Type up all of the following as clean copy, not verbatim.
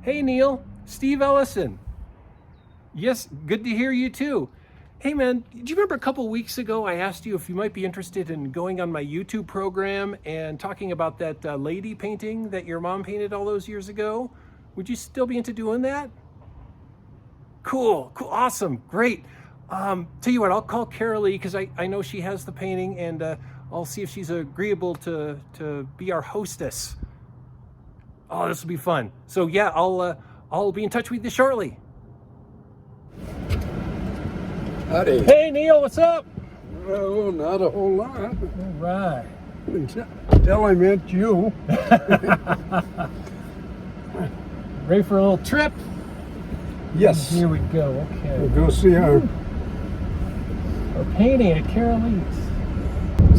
Hey Neal, Steve Ellison. Yes, good to hear you too. Hey man, do you remember a couple weeks ago I asked you if you might be interested in going on my YouTube program and talking about that lady painting that your mom painted all those years ago? Would you still be into doing that? Cool, awesome, great. Tell you what, I'll call Carolee because I know she has the painting, and I'll see if she's agreeable to be our hostess. Oh, this will be fun. So yeah, I'll be in touch with you shortly. Howdy. Hey Neal, what's up? Oh, not a whole lot. All right. Until I met you. Ready for a little trip? Yes. Here we go. Okay. We'll go see our painting at Carolee's.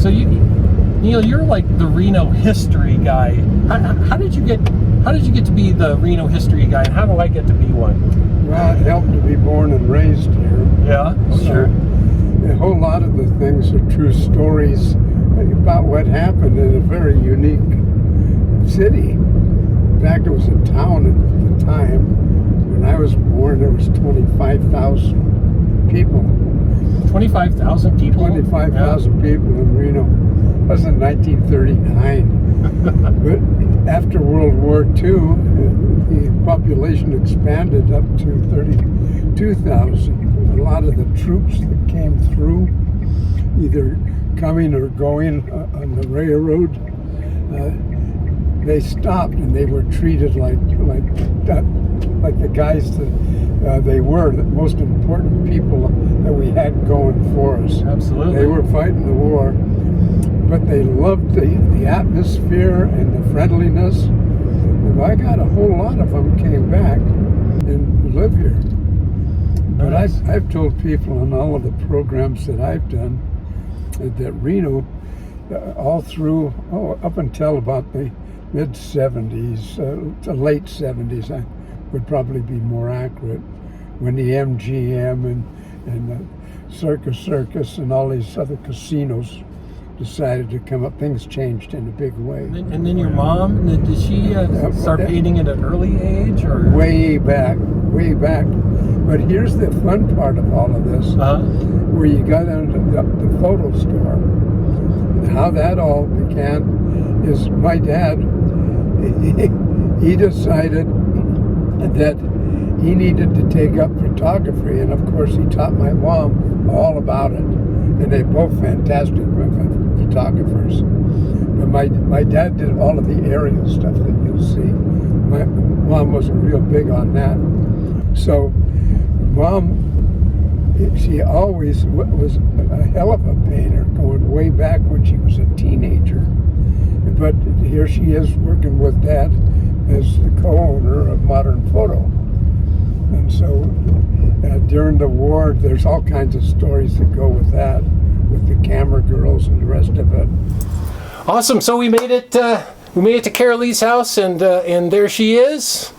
So Neal, you're like the Reno history guy. How did you get to be the Reno history guy, and how do I get to be one? Well, it helped to be born and raised here. Yeah, sure. A whole lot of the things are true stories about what happened in a very unique city. In fact, it was a town at the time. When I was born, there was 25,000 people. 25,000 people? 25,000 people in Reno. That was in 1939. But after World War II, the population expanded up to 32,000. A lot of the troops that came through, either coming or going on the railroad, they stopped, and they were treated like the guys that they were, the most important people that we had going for us. Absolutely. They were fighting the war, but they loved the atmosphere and the friendliness. And I got a whole lot of them came back and live here. But Nice. I've told people on all of the programs that I've done that Reno, all through, up until about the mid-70s, to late 70s, I would probably be more accurate, when the MGM and Circus and all these other casinos decided to come up. Things changed in a big way. And then your mom, did she start painting at an early age, or? Way back. But here's the fun part of all of this, where you got into the photo store. And how that all began is my dad, he decided that he needed to take up photography, and of course he taught my mom all about it, and they're both fantastic photographers. But my dad did all of the aerial stuff that you'll see. My mom wasn't real big on that. So Mom, she always was a hell of a painter, going way back when she was a teenager. But here she is working with Dad as the co-owner of Modern Photo. And so during the war, there's all kinds of stories that go with that, with the camera girls and the rest of it. Awesome. So we made it to Carolee's house, and there she is.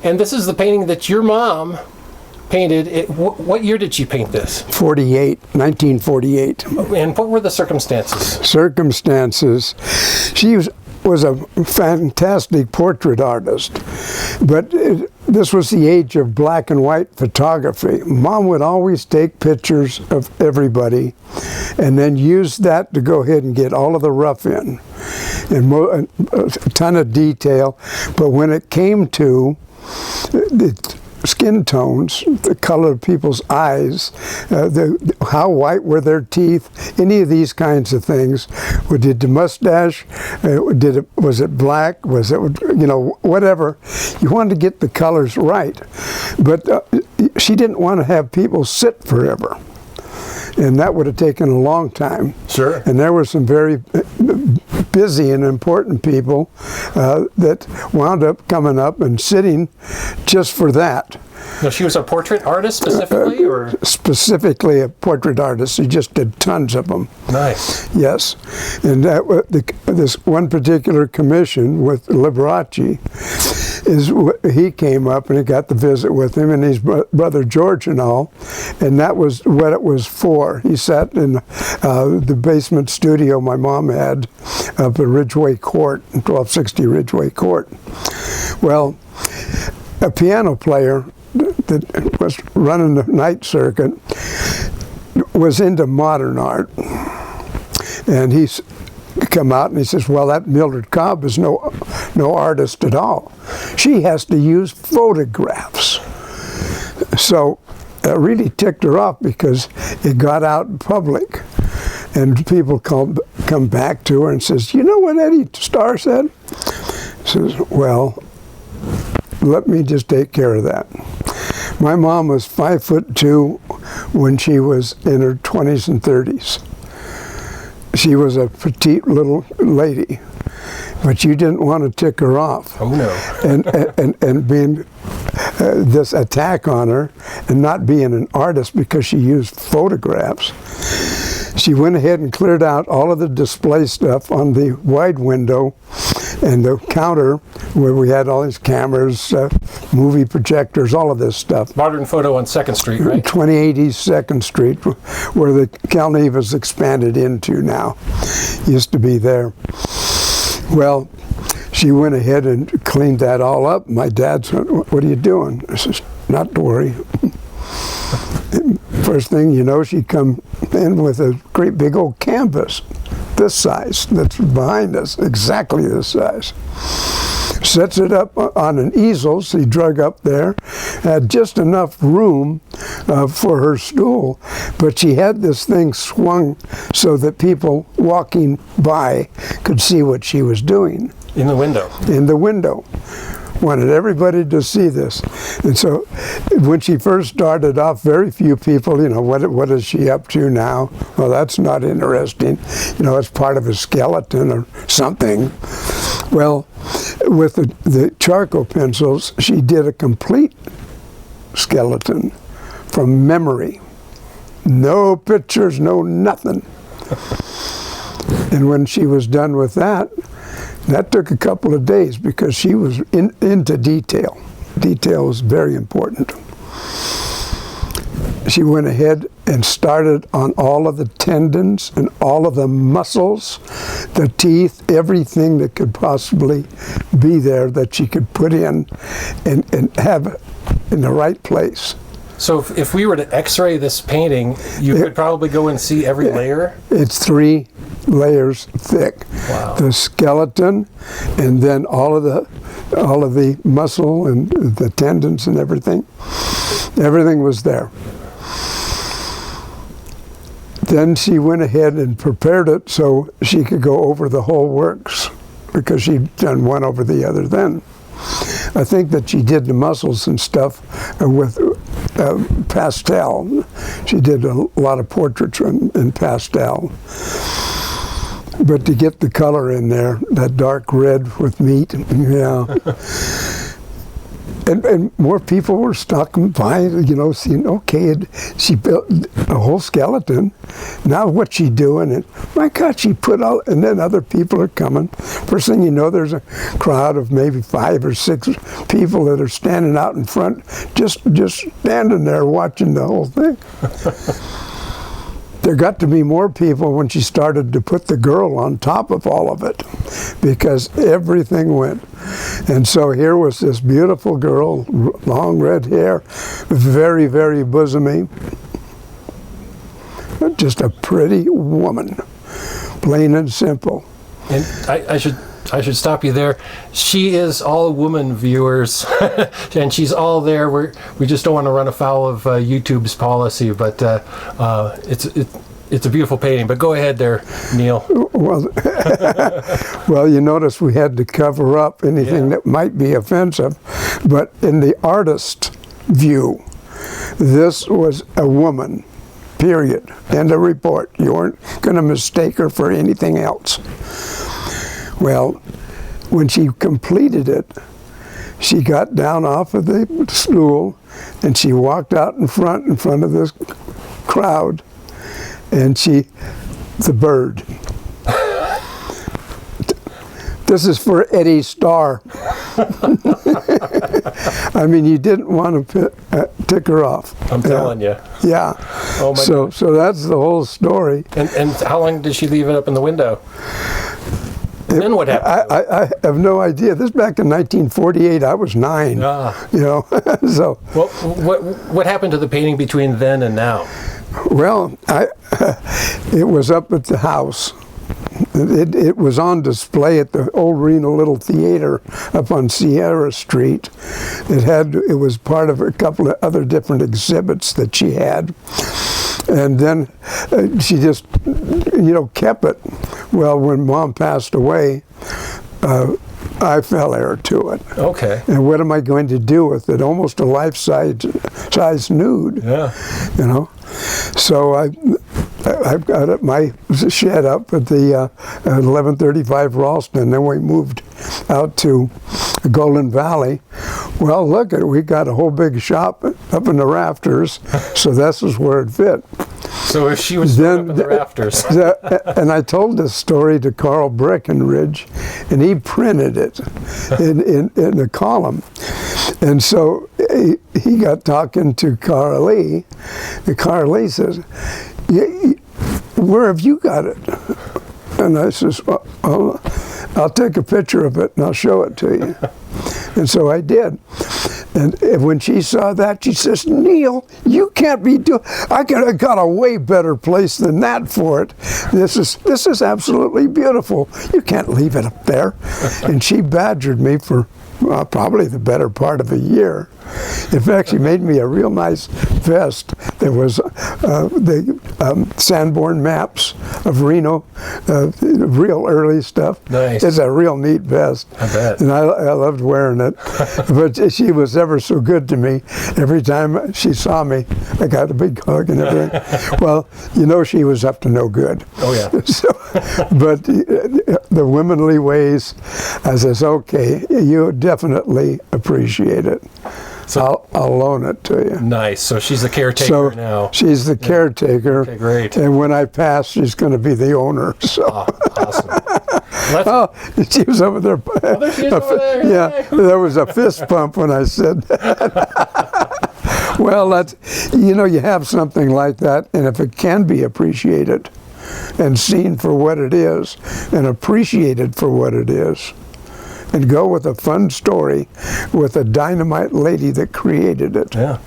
And this is the painting that your mom painted. What year did she paint this? 1948. And what were the circumstances? She was a fantastic portrait artist, but this was the age of black and white photography. Mom would always take pictures of everybody and then use that to go ahead and get all of the rough in and a ton of detail. But when it came to the skin tones, the color of people's eyes, how white were their teeth, any of these kinds of things. Did the mustache, was it black, was it, whatever. You wanted to get the colors right. But she didn't want to have people sit forever. And that would have taken a long time. Sure. And there were some very busy and important people that wound up coming up and sitting just for that. Now, she was a portrait artist specifically, or? Specifically a portrait artist. She just did tons of them. Nice. Yes. And this one particular commission with Liberace, he came up and he got the visit with him and his brother George and all, and that was what it was for. He sat in the basement studio my mom had up at Ridgeway Court, 1260 Ridgeway Court. Well, a piano player that was running the night circuit was into modern art, and he's come out and he says, well, that Mildred Cobb is no artist at all. She has to use photographs. So that really ticked her off because it got out in public, and people come back to her and says, you know what Eddie Starr said? Says, well, let me just take care of that. My mom was 5'2" when she was in her 20s and 30s. She was a petite little lady, but you didn't want to tick her off. Oh no! and being this attack on her, and not being an artist because she used photographs. She went ahead and cleared out all of the display stuff on the wide window and the counter where we had all these cameras, movie projectors, all of this stuff. Modern Photo on 2nd Street, right? 2080 2nd Street, where the Calneva's expanded into now. Used to be there. Well, she went ahead and cleaned that all up. My dad said, what are you doing? I said, not to worry. First thing you know, she'd come in with a great big old canvas, this size, that's behind us, exactly this size. Sets it up on an easel, she drug up there, had just enough room for her stool, but she had this thing swung so that people walking by could see what she was doing. In the window. In the window. Wanted everybody to see this. And so when she first started off, very few people, you know, what is she up to now? Well, that's not interesting. You know, it's part of a skeleton or something. Well, with the charcoal pencils, she did a complete skeleton from memory. No pictures, no nothing. And when she was done with that, that took a couple of days because she was into detail. Detail was very important. She went ahead and started on all of the tendons and all of the muscles, the teeth, everything that could possibly be there that she could put in and have in the right place. So if we were to x-ray this painting, you could probably go and see every layer? It's 3 layers thick. Wow. The skeleton, and then all of the muscle and the tendons and everything. Everything was there. Then she went ahead and prepared it so she could go over the whole works, because she'd done one over the other then. I think that she did the muscles and stuff with pastel. She did a lot of portraits in pastel. But to get the color in there, that dark red with meat, yeah. And more people were stopping by, you know, seeing, okay, she built a whole skeleton. Now what's she doing? And my God, she put all, and then other people are coming. First thing you know, there's a crowd of maybe 5 or 6 people that are standing out in front, just standing there watching the whole thing. There got to be more people when she started to put the girl on top of all of it, because everything went. And so here was this beautiful girl, long red hair, very, very bosomy. Just a pretty woman, plain and simple. And I should stop you there. She is all woman, viewers, and she's all there. We just don't want to run afoul of YouTube's policy, but it's a beautiful painting. But go ahead there, Neal. Well, you notice we had to cover up anything that might be offensive, but in the artist view, this was a woman. Period. End of report. You weren't going to mistake her for anything else. Well, when she completed it, she got down off of the stool and she walked out in front of this crowd, and the bird. This is for Eddie Starr. I mean, you didn't want to tick her off. I'm telling you. Yeah. Oh my gosh. So that's the whole story. And how long did she leave it up in the window? then what happened? I have no idea. This is back in 1948. I was 9. You know, so. Well, what happened to the painting between then and now? Well, it was up at the house. It was on display at the old Reno Little Theater up on Sierra Street. It was part of a couple of other different exhibits that she had. And then she just, you know, kept it. Well, when Mom passed away, I fell heir to it. Okay. And what am I going to do with it? Almost a life-size nude. Yeah. You know? So I've got it, my shed up at the 1135 Ralston. Then we moved out to Golden Valley. Well, look, we got a whole big shop up in the rafters, so this is where it fit. So if she was up in the rafters. And I told this story to Carl Breckenridge, and he printed it in a column. And so he got talking to Carly, and Carly says, where have you got it? And I says, well, I'll take a picture of it and I'll show it to you. And so I did. And when she saw that, she says, Neal, you can't be doing, I could have got a way better place than that for it. This is absolutely beautiful. You can't leave it up there. And she badgered me for probably the better part of a year. In fact, she made me a real nice vest. There was the Sanborn maps of Reno, real early stuff. Nice. It's a real neat vest. I bet. And I loved wearing it. But she was ever so good to me. Every time she saw me, I got a big hug and everything. Well, you know she was up to no good. Oh, yeah. So, but the womanly ways, I says, okay, you definitely appreciate it. So I'll loan it to you. Nice. So she's the caretaker now. She's the caretaker. Okay, great. And when I pass, she's going to be the owner. So. Awesome. She was over there. Oh, there she is over there. Yeah, there was a fist pump when I said that. Well, that's, you know, you have something like that, and if it can be appreciated and seen for what it is and appreciated for what it is, and go with a fun story with a dynamite lady that created it. Yeah.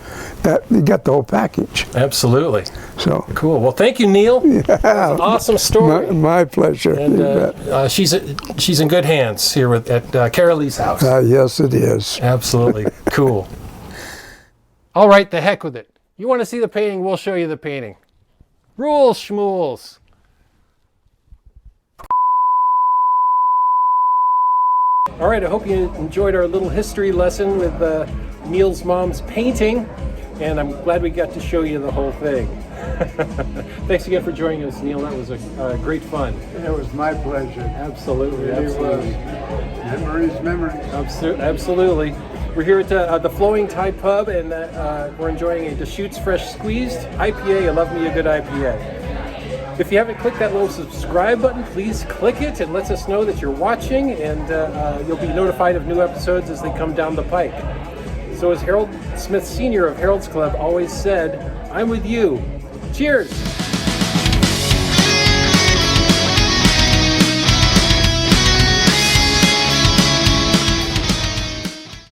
You got the whole package. Absolutely. So cool. Well, thank you, Neal. Yeah. That was an awesome story. My pleasure. And she's in good hands here at Carolee's house. Yes, it is. Absolutely. Cool. All right, the heck with it. You want to see the painting? We'll show you the painting. Rules, schmools. All right, I hope you enjoyed our little history lesson with Neal's mom's painting, and I'm glad we got to show you the whole thing. Thanks again for joining us, Neal. That was a great fun. It was my pleasure. Absolutely. It really absolutely. was. Memories. Absolutely. We're here at the Flowing Tide Pub, and we're enjoying a Deschutes Fresh Squeezed IPA. I love me a good IPA. If you haven't clicked that little subscribe button, please click it. It lets us know that you're watching, and you'll be notified of new episodes as they come down the pike. So as Harold Smith Sr. of Harold's Club always said, I'm with you. Cheers!